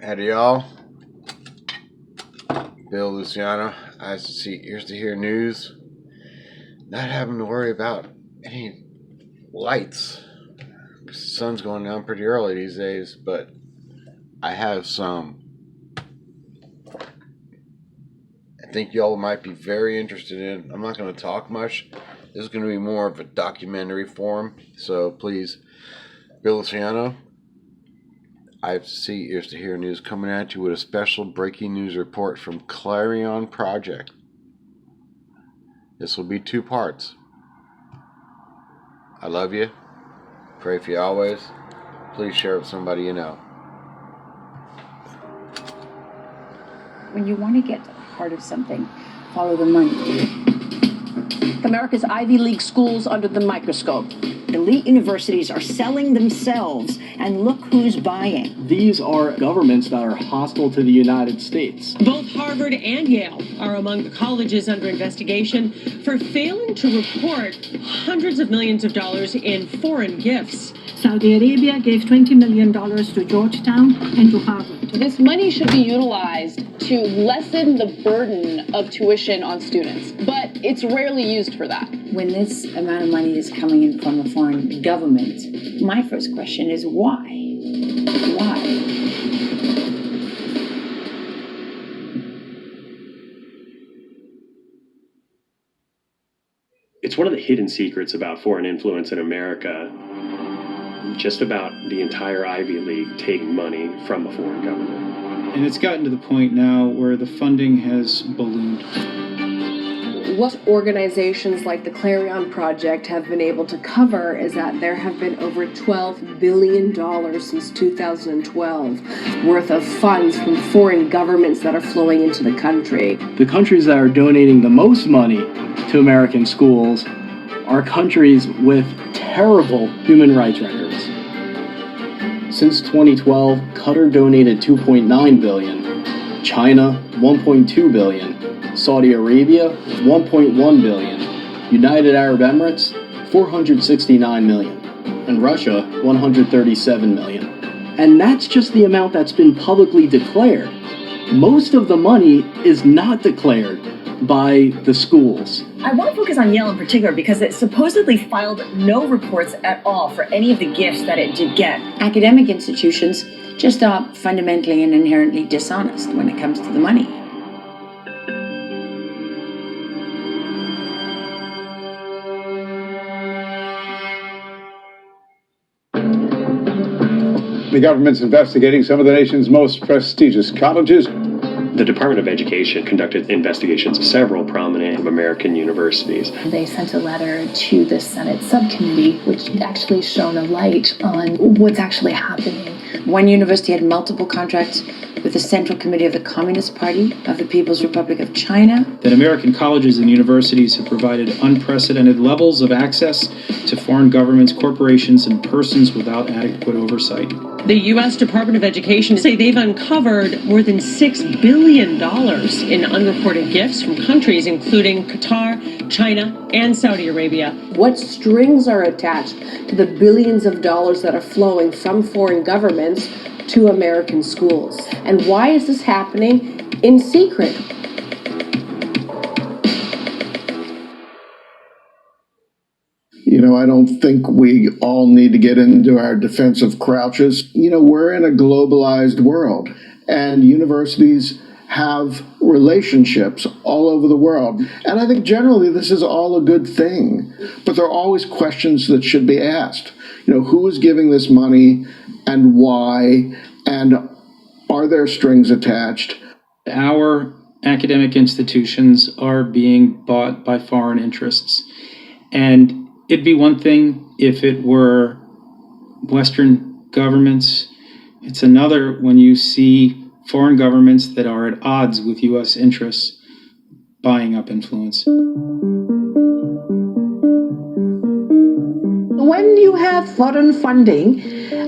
Howdy, y'all. Bill Luciano, eyes to see, ears to hear news. Not having to worry about any lights. The sun's going down pretty early these days, but I have some. I think y'all might be very interested in. I'm not going to talk much. This is going to be more of a documentary form, so please, Bill Luciano, eyes to see, ears to hear news, coming at you with a special breaking news report from Clarion Project. This will be 2 parts. I love you. Pray for you always. Please share with somebody you know. When you want to get to the heart of something, follow the money. America's Ivy League schools under the microscope. Elite universities are selling themselves, and look who's buying. These are governments that are hostile to the United States. Both Harvard and Yale are among the colleges under investigation for failing to report hundreds of millions of dollars in foreign gifts. Saudi Arabia gave $20 million to Georgetown and to Harvard. This money should be utilized to lessen the burden of tuition on students, but it's rarely used for that. When this amount of money is coming in from a foreign government, my first question is why? Why? It's one of the hidden secrets about foreign influence in America. Just about the entire Ivy League taking money from a foreign government. And it's gotten to the point now where the funding has ballooned. What organizations like the Clarion Project have been able to cover is that there have been over $12 billion since 2012 worth of funds from foreign governments that are flowing into the country. The countries that are donating the most money to American schools are countries with terrible human rights records. Since 2012, Qatar donated $2.9 billion, China $1.2 billion, Saudi Arabia $1.1 billion, United Arab Emirates $469 million, and Russia $137 million. And that's just the amount that's been publicly declared. Most of the money is not declared by the schools. I want to focus on Yale in particular because it supposedly filed no reports at all for any of the gifts that it did get. Academic institutions just are fundamentally and inherently dishonest when it comes to the money. The government's investigating some of the nation's most prestigious colleges. The Department of Education conducted investigations of several prominent American universities. They sent a letter to the Senate subcommittee, which actually shone a light on what's actually happening. One university had multiple contracts with the Central Committee of the Communist Party of the People's Republic of China. That American colleges and universities have provided unprecedented levels of access to foreign governments, corporations, and persons without adequate oversight. The U.S. Department of Education say they've uncovered more than $6 billion in unreported gifts from countries including Qatar, China, and Saudi Arabia. What strings are attached to the billions of dollars that are flowing from foreign governments to American schools? And why is this happening in secret? You know, I don't think we all need to get into our defensive crouches. You know, we're in a globalized world, and universities have relationships all over the world. And I think generally this is all a good thing. But there are always questions that should be asked. You know, who is giving this money and why? And are there strings attached? Our academic institutions are being bought by foreign interests. And it'd be one thing if it were Western governments. It's another when you see foreign governments that are at odds with U.S. interests buying up influence. When you have foreign funding,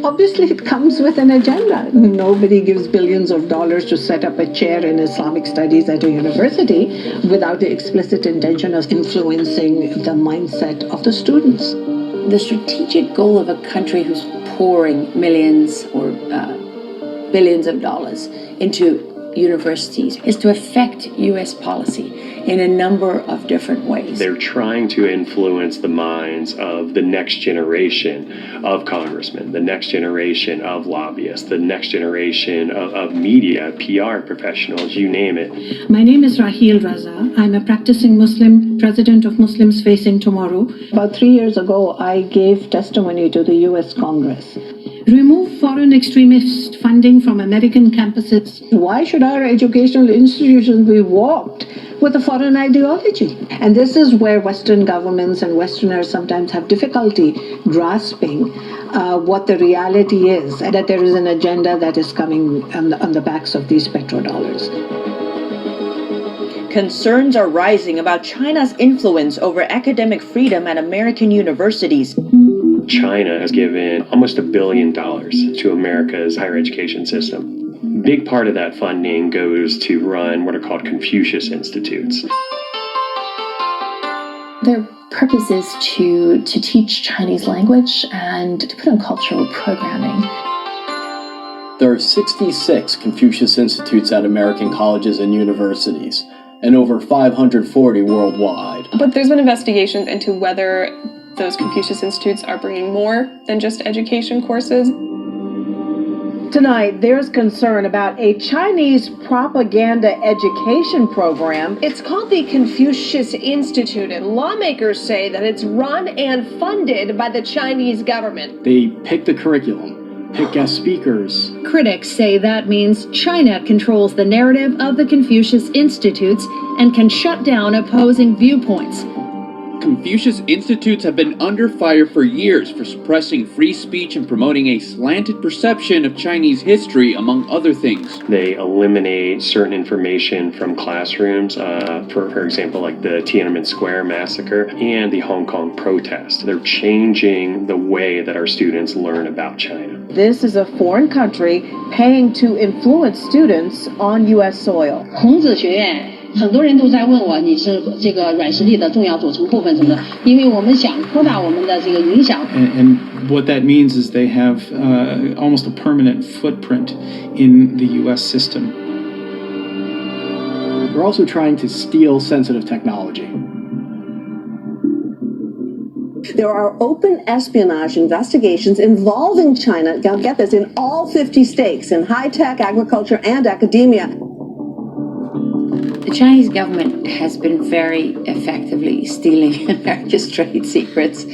obviously it comes with an agenda. Nobody gives billions of dollars to set up a chair in Islamic studies at a university without the explicit intention of influencing the mindset of the students. The strategic goal of a country who's pouring millions or billions of dollars into universities is to affect U.S. policy in a number of different ways. They're trying to influence the minds of the next generation of congressmen, the next generation of lobbyists, the next generation of media, PR professionals, you name it. My name is Raheel Raza. I'm a practicing Muslim, president of Muslims Facing Tomorrow. About 3 years ago, I gave testimony to the U.S. Congress. Remove foreign extremist funding from American campuses. Why should our educational institutions be warped with a foreign ideology? And this is where Western governments and Westerners sometimes have difficulty grasping what the reality is, and that there is an agenda that is coming on the backs of these petrodollars. Concerns are rising about China's influence over academic freedom at American universities. China has given almost $1 billion to America's higher education system. Big part of that funding goes to run what are called Confucius Institutes. Their purpose is to teach Chinese language and to put on cultural programming. There are 66 Confucius Institutes at American colleges and universities, and over 540 worldwide. But there's been investigations into whether those Confucius Institutes are bringing more than just education courses. Tonight, there's concern about a Chinese propaganda education program. It's called the Confucius Institute, and lawmakers say that it's run and funded by the Chinese government. They pick the curriculum, pick guest speakers. Critics say that means China controls the narrative of the Confucius Institutes and can shut down opposing viewpoints. Confucius Institutes have been under fire for years for suppressing free speech and promoting a slanted perception of Chinese history, among other things. They eliminate certain information from classrooms, for example, like the Tiananmen Square massacre and the Hong Kong protest. They're changing the way that our students learn about China. This is a foreign country paying to influence students on U.S. soil. 孔子学院很多人都在问我，你是这个软实力的重要组成部分什么的，因为我们想扩大我们的这个影响。And what that means is they have almost a permanent footprint in the U.S. system. They're also trying to steal sensitive technology. There are open espionage investigations involving China, now get this, in all 50 states, in high-tech, agriculture, and academia. The Chinese government has been very effectively stealing America's trade secrets,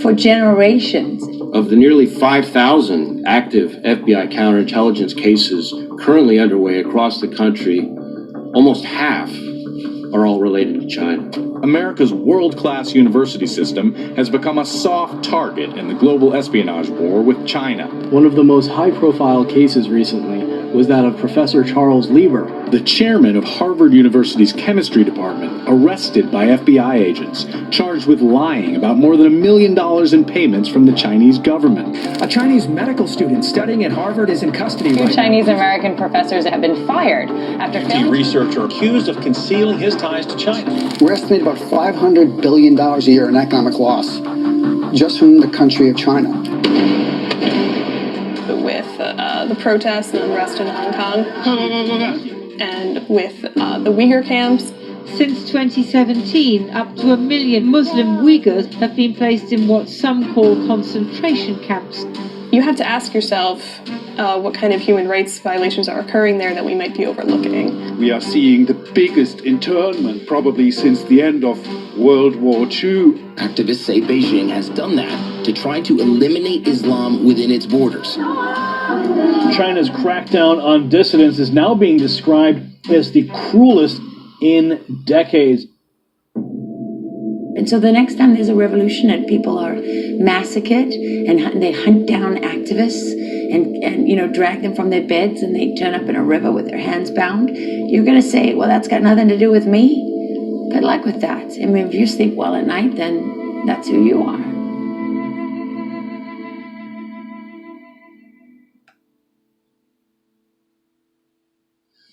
for generations. Of the nearly 5,000 active FBI counterintelligence cases currently underway across the country, almost half are all related to China. America's world-class university system has become a soft target in the global espionage war with China. One of the most high-profile cases recently was that of Professor Charles Lieber, the chairman of Harvard University's chemistry department, arrested by FBI agents, charged with lying about more than $1 million in payments from the Chinese government. A Chinese medical student studying at Harvard is in custody right now. Two Chinese-American professors have been fired after The researcher accused of concealing his ties to China. We're estimating about $500 billion a year in economic loss just from the country of China. With the protests and unrest in Hong Kong, and with the Uyghur camps. Since 2017, up to 1 million Muslim Uyghurs have been placed in what some call concentration camps. You have to ask yourself what kind of human rights violations are occurring there that we might be overlooking. We are seeing the biggest internment probably since the end of World War II. Activists say Beijing has done that to try to eliminate Islam within its borders. China's crackdown on dissidents is now being described as the cruelest in decades. And so the next time there's a revolution and people are massacred and they hunt down activists and drag them from their beds and they turn up in a river with their hands bound, you're going to say, well, that's got nothing to do with me. Good luck with that. I mean, if you sleep well at night, then that's who you are.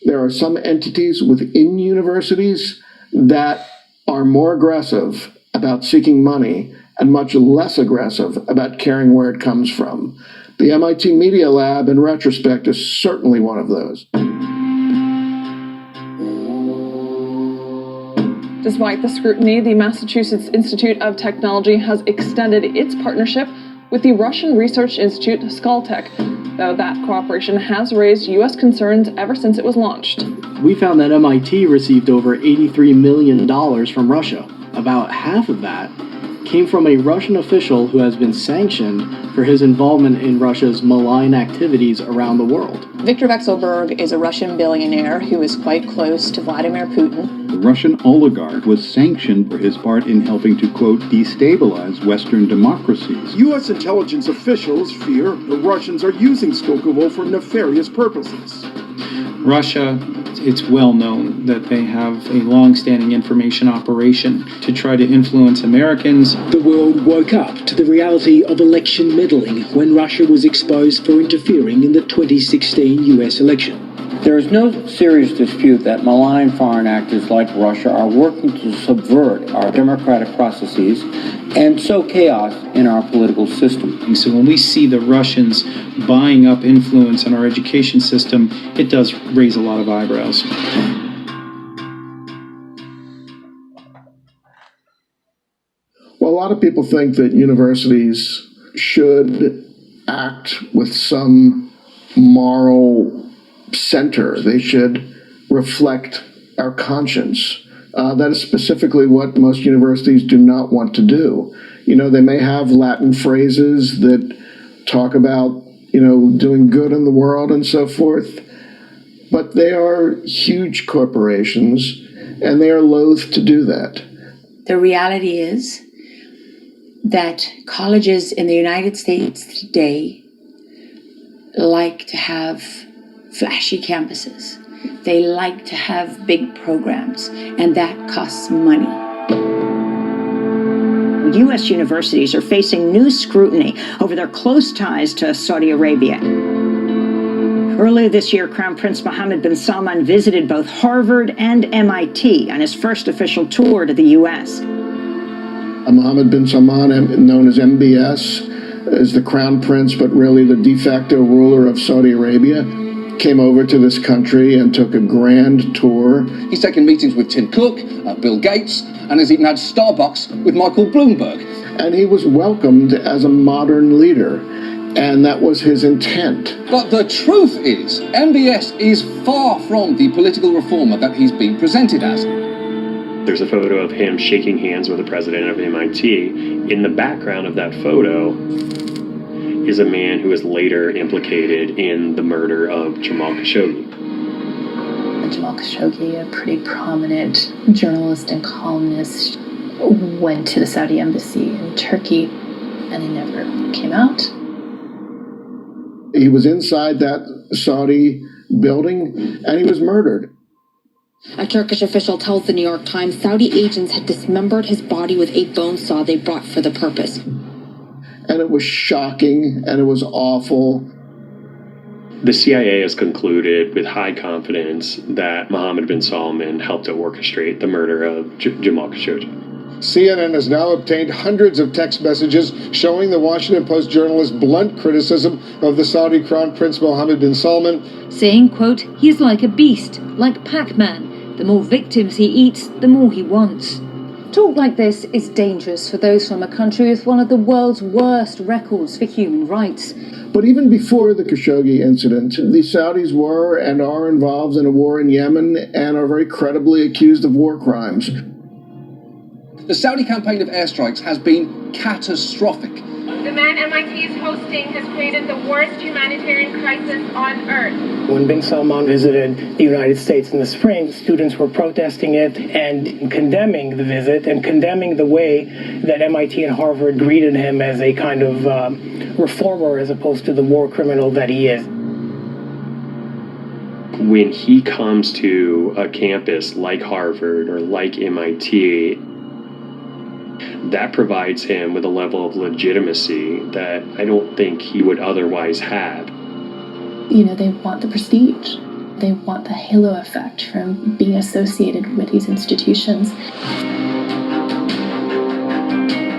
There are some entities within universities that are more aggressive about seeking money and much less aggressive about caring where it comes from. The MIT Media Lab, in retrospect, is certainly one of those. Despite the scrutiny, the Massachusetts Institute of Technology has extended its partnership with the Russian research institute Skoltech, though that cooperation has raised U.S. concerns ever since it was launched. We found that MIT received over $83 million from Russia. About half of that came from a Russian official who has been sanctioned for his involvement in Russia's malign activities around the world. Viktor Vekselberg is a Russian billionaire who is quite close to Vladimir Putin. The Russian oligarch was sanctioned for his part in helping to, quote, destabilize Western democracies. U.S. intelligence officials fear the Russians are using Skolkovo for nefarious purposes. Russia, it's well known that they have a long-standing information operation to try to influence Americans. The world woke up to the reality of election meddling when Russia was exposed for interfering in the 2016 US election. There is no serious dispute that malign foreign actors like Russia are working to subvert our democratic processes and sow chaos in our political system. So when we see the Russians buying up influence in our education system, it does raise a lot of eyebrows. Well, a lot of people think that universities should act with some moral center. They should reflect our conscience. That is specifically what most universities do not want to do. You know, they may have Latin phrases that talk about, you know, doing good in the world and so forth, but they are huge corporations and they are loath to do that. The reality is that colleges in the United States today like to have flashy campuses. They like to have big programs, and that costs money. U.S. universities are facing new scrutiny over their close ties to Saudi Arabia. Earlier this year, Crown Prince Mohammed bin Salman visited both Harvard and MIT on his first official tour to the U.S. Mohammed bin Salman, known as MBS, is the crown prince, but really the de facto ruler of Saudi Arabia, came over to this country and took a grand tour. He's taken meetings with Tim Cook, Bill Gates, and has even had Starbucks with Michael Bloomberg. And he was welcomed as a modern leader, and that was his intent. But the truth is, MBS is far from the political reformer that he's been presented as. There's a photo of him shaking hands with the president of MIT. In the background of that photo is a man who was later implicated in the murder of Jamal Khashoggi. Jamal Khashoggi, a pretty prominent journalist and columnist, went to the Saudi embassy in Turkey and he never came out. He was inside that Saudi building and he was murdered. A Turkish official tells the New York Times Saudi agents had dismembered his body with a bone saw they brought for the purpose. And it was shocking and it was awful. The CIA has concluded with high confidence that Mohammed bin Salman helped to orchestrate the murder of Jamal Khashoggi. CNN has now obtained hundreds of text messages showing the Washington Post journalist's blunt criticism of the Saudi Crown Prince Mohammed bin Salman, saying, quote, "He's like a beast, like Pac-Man. The more victims he eats, the more he wants." Talk like this is dangerous for those from a country with one of the world's worst records for human rights. But even before the Khashoggi incident, the Saudis were and are involved in a war in Yemen and are very credibly accused of war crimes. The Saudi campaign of airstrikes has been catastrophic. The man MIT is hosting has created the worst humanitarian crisis on Earth. When bin Salman visited the United States in the spring, students were protesting it and condemning the visit and condemning the way that MIT and Harvard greeted him as a kind of reformer as opposed to the war criminal that he is. When he comes to a campus like Harvard or like MIT, that provides him with a level of legitimacy that I don't think he would otherwise have. You know, they want the prestige. They want the halo effect from being associated with these institutions.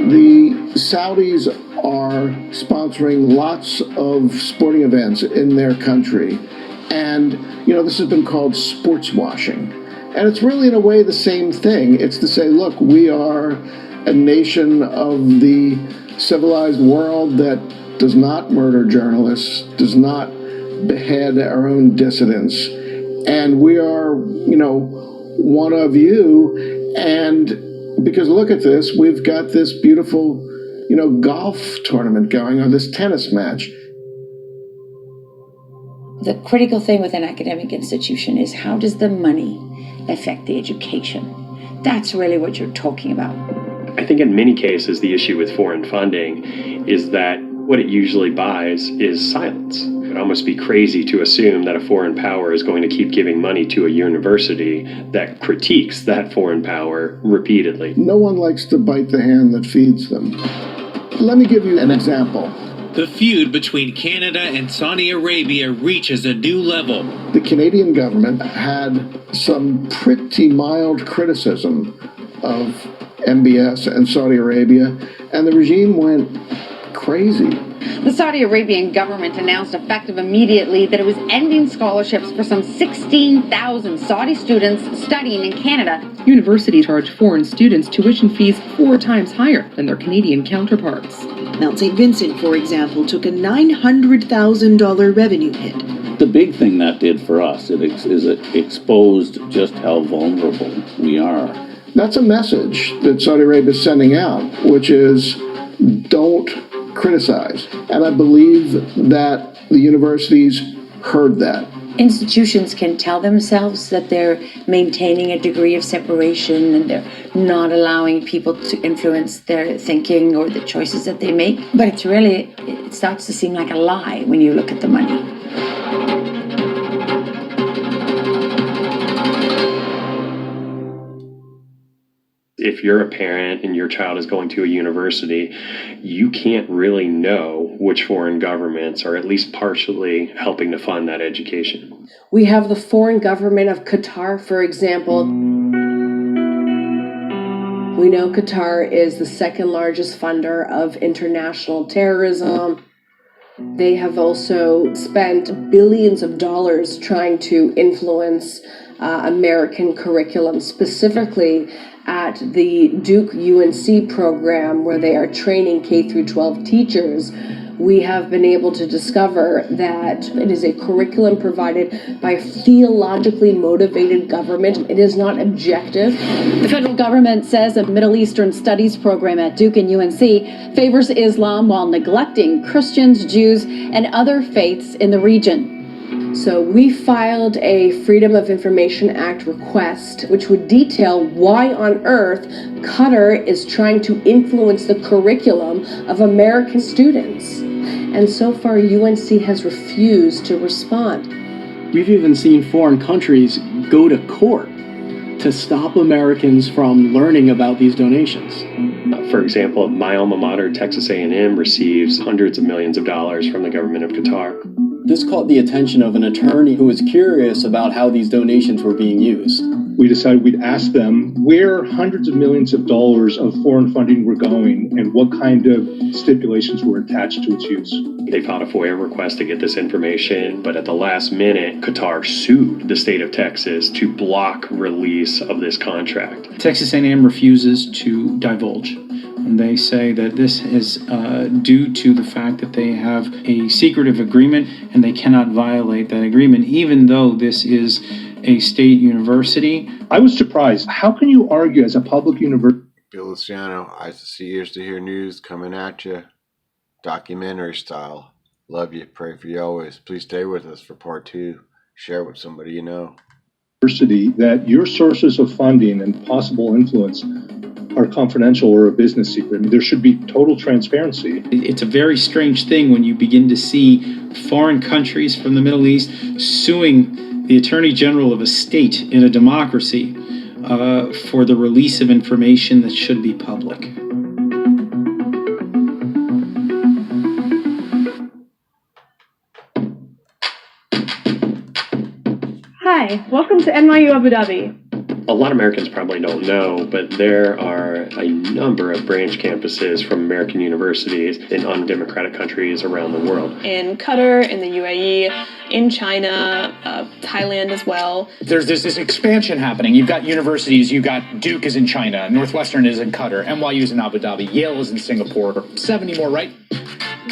The Saudis are sponsoring lots of sporting events in their country. And, this has been called sports washing. And it's really, in a way, the same thing. It's to say, look, we are a nation of the civilized world that does not murder journalists, does not behead our own dissidents. And we are, one of you. And because look at this, we've got this beautiful, golf tournament going on, this tennis match. The critical thing with an academic institution is how does the money affect the education? That's really what you're talking about. I think in many cases, the issue with foreign funding is that what it usually buys is silence. It would almost be crazy to assume that a foreign power is going to keep giving money to a university that critiques that foreign power repeatedly. No one likes to bite the hand that feeds them. Let me give you an example. The feud between Canada and Saudi Arabia reaches a new level. The Canadian government had some pretty mild criticism of MBS and Saudi Arabia, and the regime went crazy. The Saudi Arabian government announced effective immediately that it was ending scholarships for some 16,000 Saudi students studying in Canada. Universities charge foreign students tuition fees 4 times higher than their Canadian counterparts. Mount St. Vincent, for example, took a $900,000 revenue hit. The big thing that did for us it exposed just how vulnerable we are. That's a message that Saudi Arabia is sending out, which is don't criticize. And I believe that the universities heard that. Institutions can tell themselves that they're maintaining a degree of separation and they're not allowing people to influence their thinking or the choices that they make. But it starts to seem like a lie when you look at the money. If you're a parent and your child is going to a university, you can't really know which foreign governments are at least partially helping to fund that education. We have the foreign government of Qatar, for example. We know Qatar is the second largest funder of international terrorism. They have also spent billions of dollars trying to influence American curriculum, specifically at the Duke UNC program where they are training K through 12 teachers. We have been able to discover that it is a curriculum provided by a theologically motivated government. It is not objective. The federal government says a Middle Eastern studies program at Duke and UNC favors Islam while neglecting Christians, Jews, and other faiths in the region. So we filed a Freedom of Information Act request, which would detail why on earth Qatar is trying to influence the curriculum of American students. And so far, UNC has refused to respond. We've even seen foreign countries go to court to stop Americans from learning about these donations. For example, my alma mater, Texas A&M, receives hundreds of millions of dollars from the government of Qatar. This caught the attention of an attorney who was curious about how these donations were being used. We decided we'd ask them where hundreds of millions of dollars of foreign funding were going and what kind of stipulations were attached to its use. They filed a FOIA request to get this information, but at the last minute, Qatar sued the state of Texas to block release of this contract. Texas A&M refuses to divulge. And they say that this is due to the fact that they have a secretive agreement and they cannot violate that agreement, even though this is a state university. I was surprised. How can you argue as a public university? Bill Luciano, Eyes to See, Ears to Hear News coming at you, documentary style. Love you, pray for you always. Please stay with us for part 2. Share with somebody you know. University that your sources of funding and possible influence are confidential or a business secret. I mean, there should be total transparency. It's a very strange thing when you begin to see foreign countries from the Middle East suing the Attorney General of a state in a democracy for the release of information that should be public. Hi, welcome to NYU Abu Dhabi. A lot of Americans probably don't know, but there are a number of branch campuses from American universities in undemocratic countries around the world. In Qatar, in the UAE, in China, Thailand as well. There's this expansion happening. You've got universities, you've got Duke is in China, Northwestern is in Qatar, NYU is in Abu Dhabi, Yale is in Singapore, 70 more, right?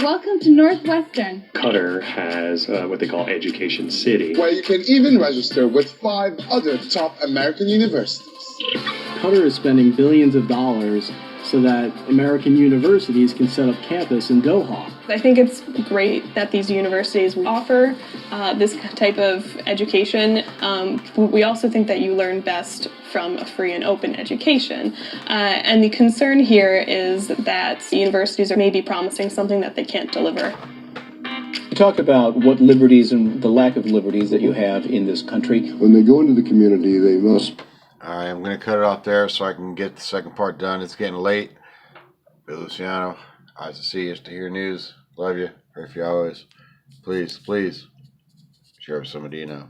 Welcome to Northwestern. Qatar has what they call Education City, where you can even register with 5 other top American universities. Qatar is spending billions of dollars so that American universities can set up campus in Doha. I think it's great that these universities offer this type of education. We also think that you learn best from a free and open education. And the concern here is that universities are maybe promising something that they can't deliver. You talked about what liberties and the lack of liberties that you have in this country. When they go into the community, they must... All right, I'm going to cut it off there so I can get the second part done. It's getting late. Bill Luciano, Eyes to See, Ears to Hear News. Love you. Pray for you always. Please, please, share with somebody you know.